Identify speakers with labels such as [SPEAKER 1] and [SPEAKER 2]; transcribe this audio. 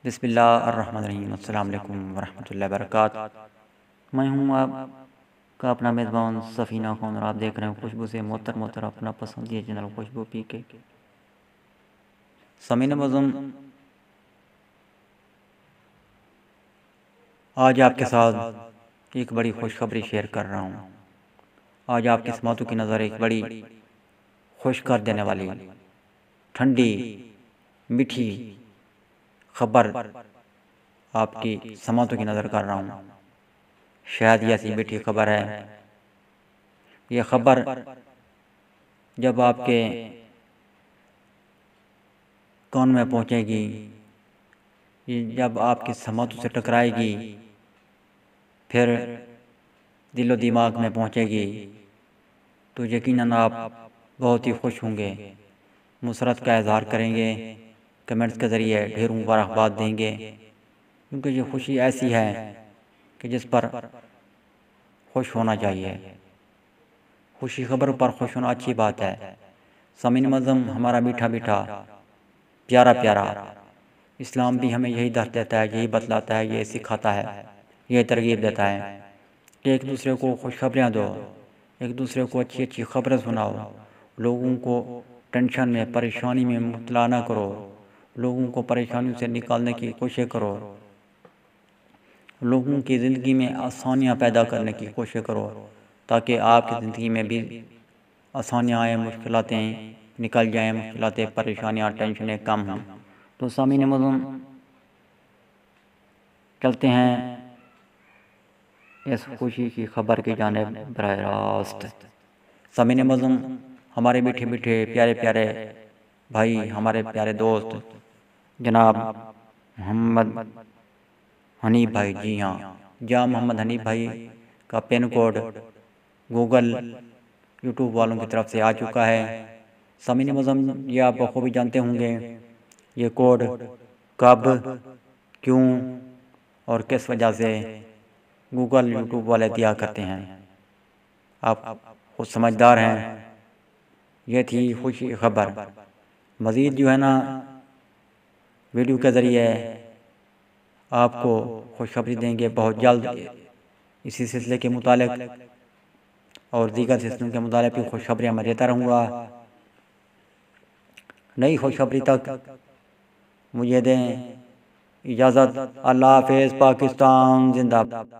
[SPEAKER 1] بسم اللہ الرحمن الرحیم۔ السلام علیکم ورحمۃ اللہ وبرکاتہ۔ میں ہوں آپ کا اپنا میزبان سفینہ خان، اور آپ دیکھ رہے ہیں خوشبو سے معطر اپنا پسندیدہ چینل خوشبو پی کے۔ سامعین معظم، آج آپ کے ساتھ ایک بڑی خوشخبری شیئر کر رہا ہوں۔ آج آپ کی سماعتوں کی نظر ایک بڑی خوش کر دینے والی، ٹھنڈی میٹھی خبر آپ کی سماعتوں کی نظر کر رہا ہوں۔ شاید یہ ایسی میٹھی خبر ہے، یہ خبر جب آپ کے کان میں پہنچے گی، یہ جب آپ کی سماعتوں سے ٹکرائے گی، پھر دل و دماغ میں پہنچے گی، تو یقیناً آپ بہت ہی خوش ہوں گے، مسرت کا اظہار کریں گے، کمنٹس کے ذریعے ڈھیروں مبارکباد دیں گے، کیونکہ یہ خوشی ایسی ہے کہ جس پر خوش ہونا چاہیے۔ خوشی خبر پر خوش ہونا اچھی بات ہے۔ سامعین معظم، ہمارا میٹھا میٹھا پیارا پیارا اسلام بھی ہمیں یہی درس دیتا ہے، یہی بتلاتا ہے، یہ سکھاتا ہے، یہ ترغیب دیتا ہے کہ ایک دوسرے کو خوشخبریاں دو، ایک دوسرے کو اچھی اچھی خبریں سناؤ، لوگوں کو ٹینشن میں پریشانی میں مبتلا نہ کرو، لوگوں کو پریشانیوں سے نکالنے کی کوشش کرو، لوگوں کی زندگی میں آسانیاں پیدا کرنے کی کوشش کرو، تاکہ آپ کی زندگی میں بھی آسانیاں آئیں، مشکلاتیں نکل جائیں، مشکلاتیں، پریشانیاں، ٹینشنیں کم ہوں۔ تو سامعین معظم، چلتے ہیں اس خوشی کی خبر کی جانب براہ راست۔ سامعین معظم، ہمارے میٹھے میٹھے پیارے پیارے بھائی، ہمارے پیارے دوست جناب محمد حنیف بھائی، جی ہاں، محمد حنیف بھائی کا پن کوڈ گوگل یوٹیوب والوں کی طرف سے آ چکا ہے۔ سامعین معظم، یہ آپ بخوبی جانتے ہوں گے یہ کوڈ کب، کیوں اور کس وجہ سے گوگل یوٹیوب والے دیا کرتے ہیں، آپ خود سمجھدار ہیں۔ یہ تھی خوشی خبر۔ مزید جو ہے نا، ویڈیو کے ذریعے آپ کو خوشخبری دیں گے بہت جلد، اسی سلسلے کے متعلق اور دیگر سلسلوں کے متعلق بھی خوشخبریاں میں دیتا رہوں گا۔ نئی خوشخبری تک مجھے دیں اجازت۔ اللہ حافظ، پاکستان زندہ باد۔